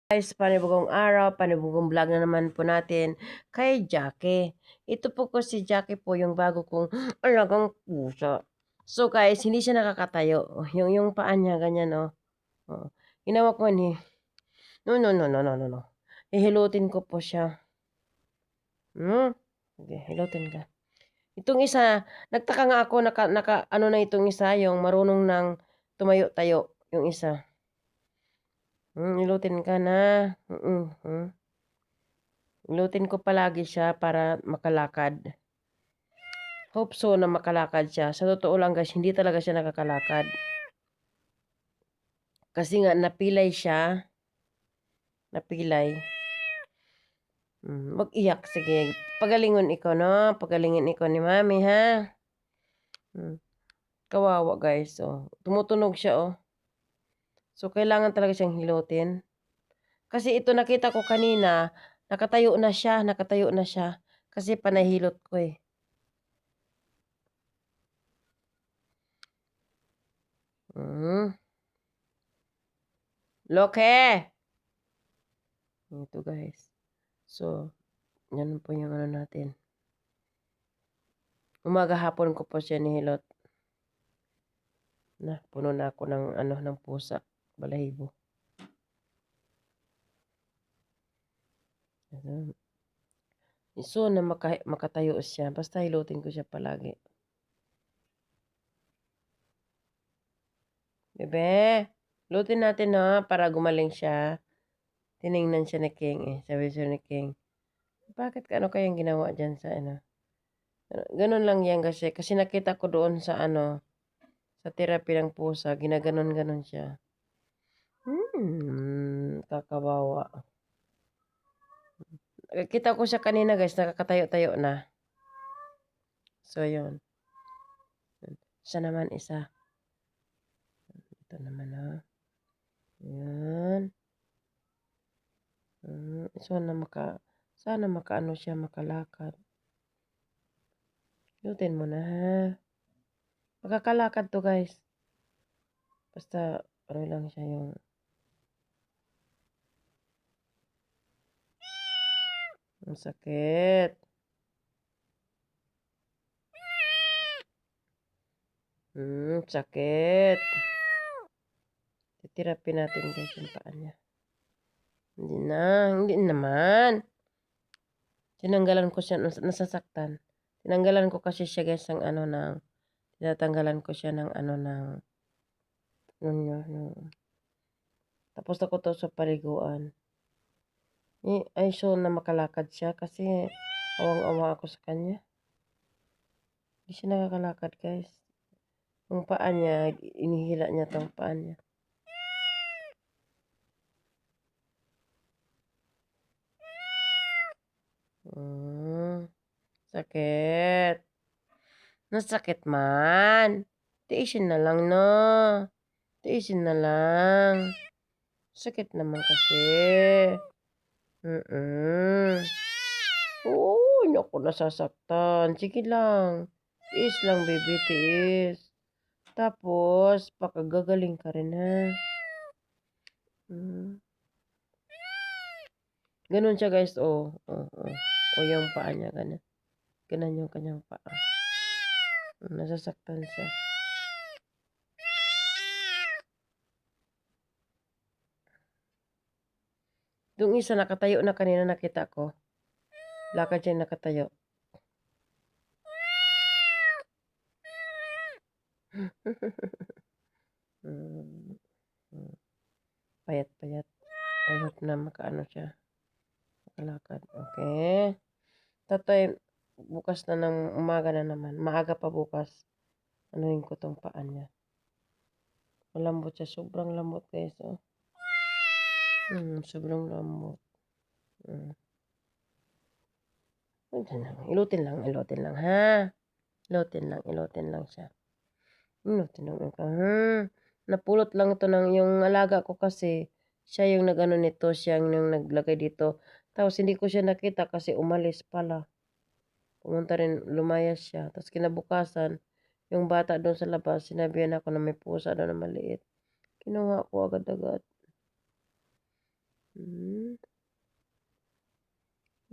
Guys, panibagong araw, panibagong vlog na naman po natin kay Jackie. Ito po ko si Jackie po yung bago kong alagang pusa. So guys, hindi siya nakakatayo. Yung paa niya ganyan oh. Oh. Ginawa ko ni. No no no no no no no. Hihilutin ko po siya. Okay, hilutin ka. Itong isa, nagtaka nga ako ano na itong isa, yung marunong nang tumayo-tayo yung isa. Hilutin ka na. Hilutin ko palagi siya para makalakad. Hope so na makalakad siya. Sa totoo lang guys, hindi talaga siya nakakalakad. Kasi nga napilay siya. Napilay. Mag-iyak. Sige. Pagalingon ikaw, no? Pagalingin ikaw ni mami, ha? Kawawa guys, oh. Tumutunog siya, oh. So, kailangan talaga siyang hilutin. Kasi ito nakita ko kanina, nakatayo na siya. Kasi panahilot ko, eh. Loke! Ito guys. So, yan po yung ano natin. Umaga hapon ko po siya nihilot. Na, puno na ako ng pusa. Balahibo. So, na makatayo siya. Basta hilutin ko siya palagi. Bebe, hilutin natin na para gumaling siya. Tiningnan siya ni King eh. Sabi siya ni King, bakit ano kayang ginawa dyan sa ano? Ganun lang yan kasi. Kasi nakita ko doon sa ano, sa therapy ng pusa. Ginaganon-ganon siya. Kakawawa. Kita ko siya kanina guys, nakakatayo-tayo na. So, yun. Siya naman isa. Ito naman ha. Yan. Sana makaano siya, makalakad. Yutin mo na ha. Makakalakad to guys. Basta, ano lang siya yung... Ang sakit. Sakit. Titirapi natin guys yung paa niya. Hindi naman. Tinanggalan ko siya, nasasaktan. Tinanggalan ko kasi siya guys ng tinatanggalan ko siya ng tapos ako to sa paliguan. Ay, so na makalakad siya kasi awang-awa ako sa kanya. Hindi siya nakakalakad guys. Yung paa niya, inihila niya tong paa niya. Sakit. Nasakit man. Tiisin na lang, no? Tiisin na lang. Sakit naman kasi. Oh, naku, nasasaktan. Sige lang. Tiis lang, baby, tiis. Tapos, pakagagaling ka rin, ha? Ganun siya, guys, oh. O, yung paa niya, ganun. Ganun yung kanyang paa. Nasasaktan siya. Yung isa nakatayo na kanina nakita ko. Lakad siya nakatayo. Payat-payat. I hope na makaano siya. Makalakad. Okay. Tatay, bukas na ng umaga na naman. Maaga pa bukas. Anuhin ko tong paa niya. Malambot siya. Sobrang lambot guys. Oh. Sobrang lambot. Ilutin lang ha. Ilutin lang siya. Ilutin lang ito ha. Napulot lang ito ng yung alaga ko kasi siya yung nagano nito, siya yung naglagay dito. Tapos hindi ko siya nakita kasi umalis pala. Pumunta rin, lumayas siya. Tapos kinabukasan, yung bata doon sa labas, sinabihan ako na may pusa doon na maliit. Kinuha ko agad-agad. I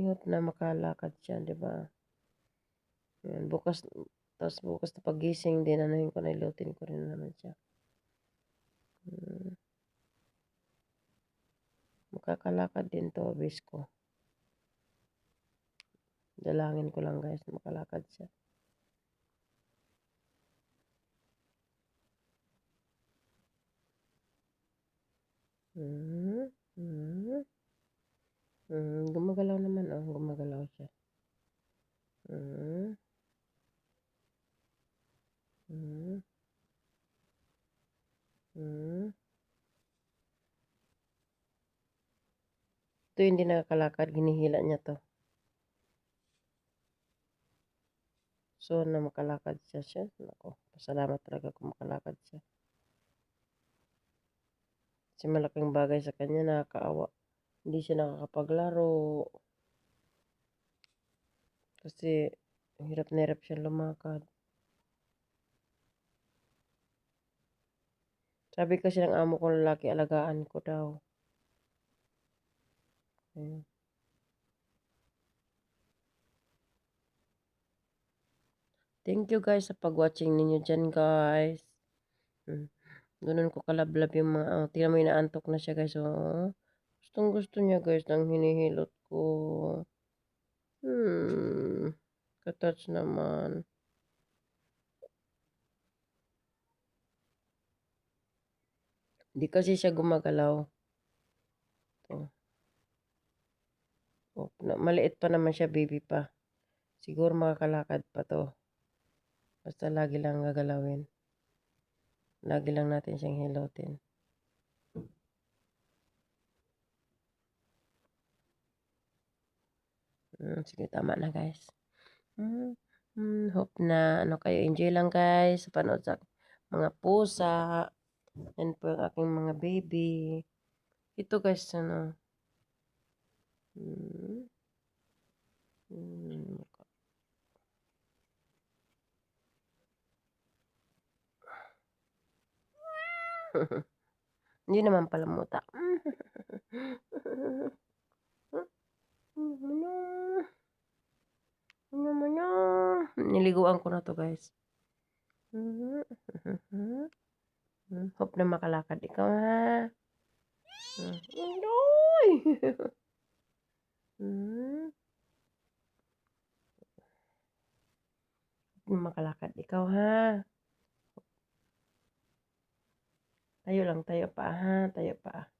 hope na makalakad siya, di ba? Yan, bukas, tapos bukas na pagising din, anuhin ko na, ilutin ko rin naman siya. Makakalakad din to, abis ko. Dalangin ko lang guys, makalakad siya. Gumagalaw naman, oh, gumagalaw siya. Ito hindi nakakalakad, ginihila niya to. So, na makalakad siya. Nako, pasalamat talaga kung makalakad siya. Kasi malaking bagay sa kanya, nakakaawa. Hindi siya nakakapaglaro. Kasi, hirap na hirap siya lumakad. Sabi kasi ng amo ko lalaki, alagaan ko daw. Ayun. Thank you guys sa pag-watching ninyo dyan guys. Ganun ko kalablab yung mga, tingnan mo inaantok na siya guys. Gustong gusto niya guys ng hinihilot ko. Katouch naman. Hindi kasi siya gumagalaw. Maliit pa naman siya, baby pa. Siguro makakalakad pa to. Basta lagi lang gagalawin. Lagi lang natin siyang hilotin. Sige, tama na guys. Hope na kayo enjoy lang guys sa panood sa mga pusa. Yan po yung aking mga baby. Ito guys, ano. Hindi naman pala muta. Niliguan ko na to guys. Hope na makalakad ikaw ha. Makalakad ikaw ha. Tayo lang, tayo pa ha. Tayo pa.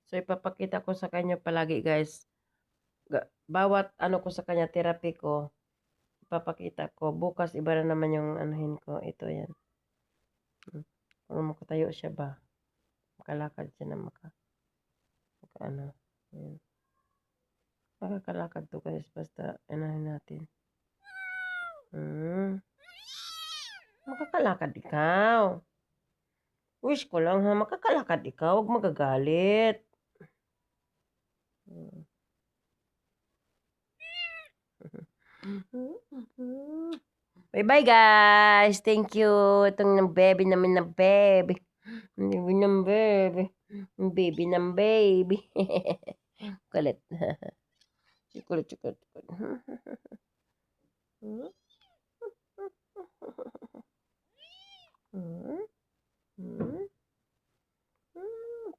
So, ipapakita ko sa kanya palagi guys. Bawat ano ko sa kanya, therapy ko, ipapakita ko. Bukas, iba na naman yung anuhin ko. Ito yan. Kung makatayo siya ba? Makalakad siya na ano. Yan. Makakalakad to guys. Basta, anuhin natin. Makakalakad ikaw. Wish ko lang ha, makakalakad ikaw. Huwag magagalit. Bye-bye guys. Thank you. Itong ng baby namin na baby. Baby ng baby. Baby ng baby. Kulit. Kulit.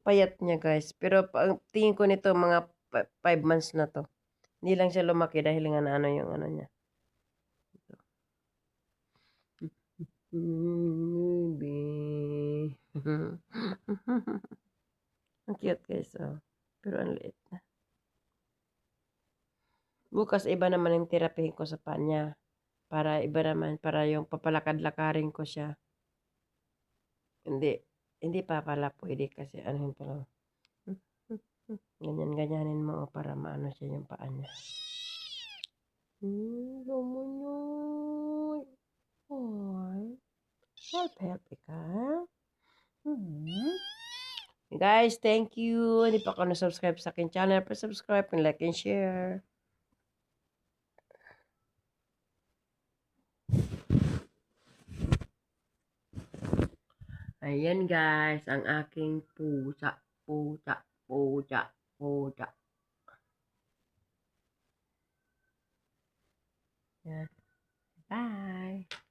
Payat niya guys. Pero tingin ko nito mga 5 months na to. Hindi lang siya lumaki dahil nga na ano yung ano niya. Baby. Ang cute guys. Pero ang liit na. Bukas iba naman yung therapy ko sa panya. Para iba naman. Para yung papalakad-lakarin ko siya. Hindi pa pala pwede kasi anuhin pa lang. Ganyan-ganyanin mo para maano siya yung paa niya. Ay. Help ka. Guys, thank you. Hindi pa ako na-subscribe sa akin channel. Pa-subscribe and like and share. Ayan guys, ang aking pusa. Yan. Bye!